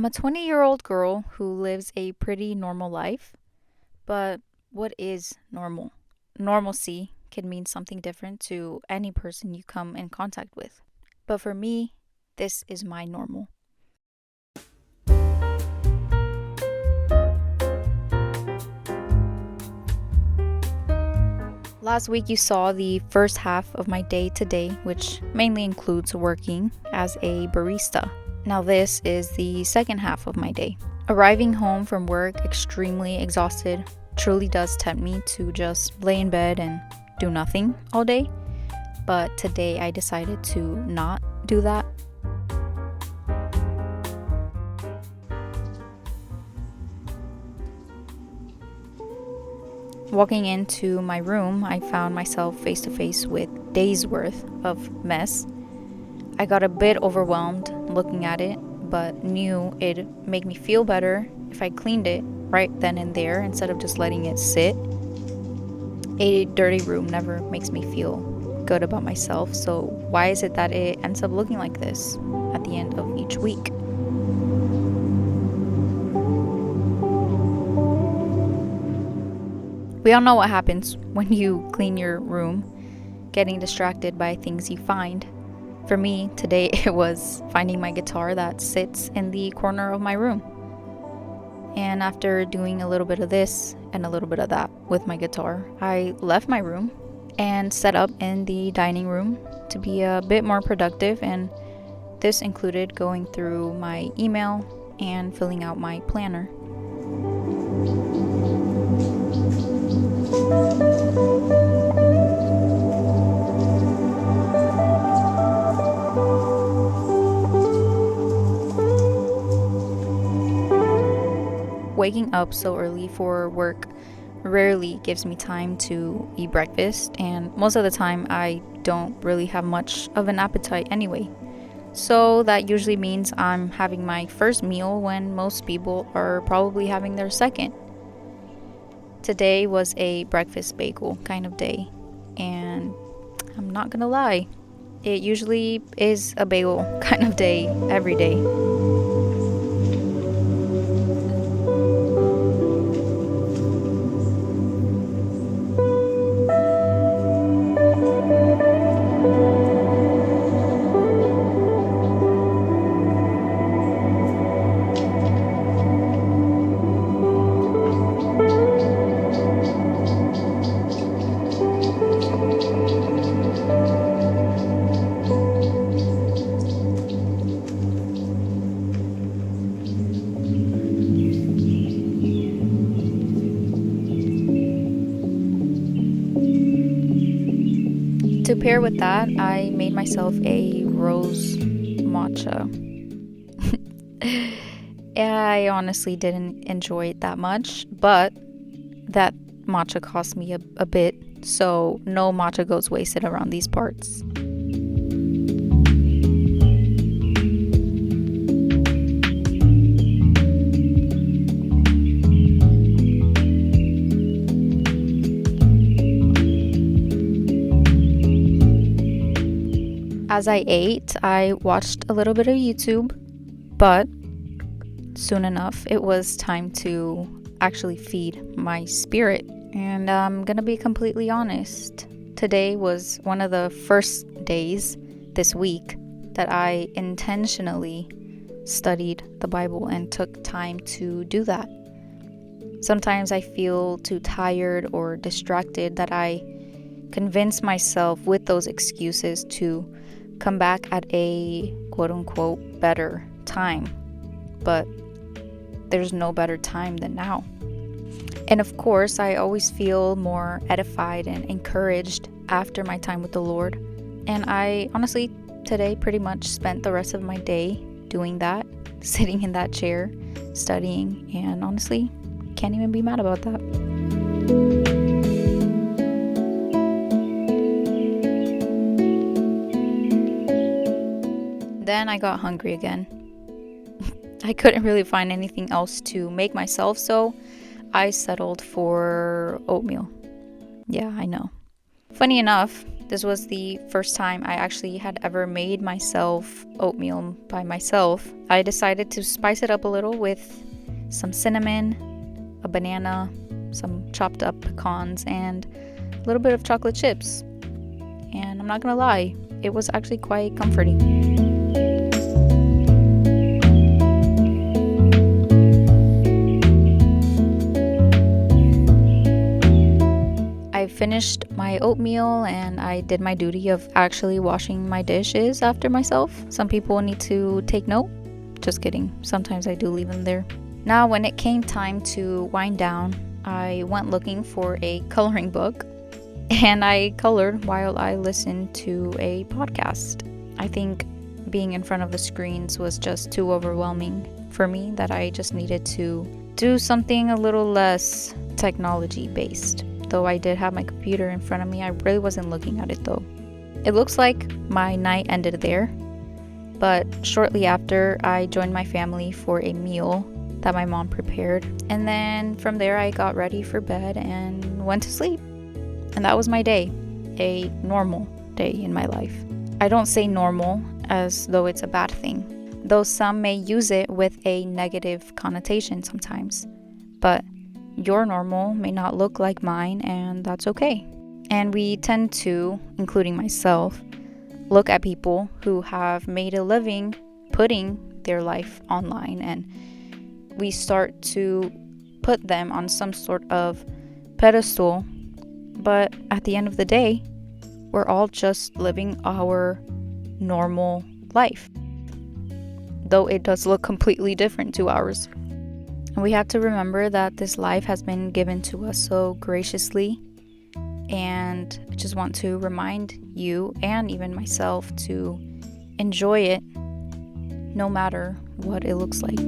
I'm a 20-year-old girl who lives a pretty normal life, but what is normal? Normalcy can mean something different to any person you come in contact with. But for me, this is my normal. Last week, you saw the first half of my day today, which mainly includes working as a barista. Now, this is the second half of my day. Arriving home from work extremely exhausted truly does tempt me to just lay in bed and do nothing all day. But today, I decided to not do that. Walking into my room, I found myself face to face with days worth of mess. I got a bit overwhelmed looking at it, but knew it'd make me feel better if I cleaned it right then and there instead of just letting it sit. A dirty room never makes me feel good about myself, so why is it that it ends up looking like this at the end of each week? We all know what happens when you clean your room, getting distracted by things you find. For me, today it was finding my guitar that sits in the corner of my room. And after doing a little bit of this and a little bit of that with my guitar, I left my room and set up in the dining room to be a bit more productive, and this included going through my email and filling out my planner. Waking up so early for work rarely gives me time to eat breakfast, and most of the time I don't really have much of an appetite anyway. So that usually means I'm having my first meal when most people are probably having their second. Today was a breakfast bagel kind of day, and I'm not gonna lie, it usually is a bagel kind of day every day. To pair with that, I made myself a rose matcha. I honestly didn't enjoy it that much, but that matcha cost me a bit, so no matcha goes wasted around these parts. As I ate, I watched a little bit of YouTube, but soon enough, it was time to actually feed my spirit. And I'm gonna be completely honest. Today was one of the first days this week that I intentionally studied the Bible and took time to do that. Sometimes I feel too tired or distracted that I convince myself with those excuses to come back at a quote-unquote better time, but there's no better time than now. And of course, I always feel more edified and encouraged after my time with the Lord, and I honestly today pretty much spent the rest of my day doing that, sitting in that chair, studying, and honestly can't even be mad about that. Then I got hungry again. I couldn't really find anything else to make myself, so I settled for oatmeal. Yeah, I know. Funny enough, This was the first time I actually had ever made myself oatmeal by myself. I decided to spice it up a little with some cinnamon, a banana, some chopped up pecans, and a little bit of chocolate chips. And I'm not gonna lie, it was actually quite comforting. I finished my oatmeal and I did my duty of actually washing my dishes after myself. Some people need to take note. Just kidding. Sometimes I do leave them there. Now, when it came time to wind down, I went looking for a coloring book and I colored while I listened to a podcast. I think being in front of the screens was just too overwhelming for me, that I just needed to do something a little less technology based. Though I did have my computer in front of me, I really wasn't looking at it though. It looks like my night ended there, but shortly after I joined my family for a meal that my mom prepared, and then from there I got ready for bed and went to sleep. And that was my day, a normal day in my life. I don't say normal as though it's a bad thing, though some may use it with a negative connotation sometimes, but your normal may not look like mine, and that's okay. And we tend to, including myself, look at people who have made a living putting their life online, and we start to put them on some sort of pedestal. But at the end of the day, we're all just living our normal life, though it does look completely different to ours. And we have to remember that this life has been given to us so graciously, and I just want to remind you and even myself to enjoy it no matter what it looks like.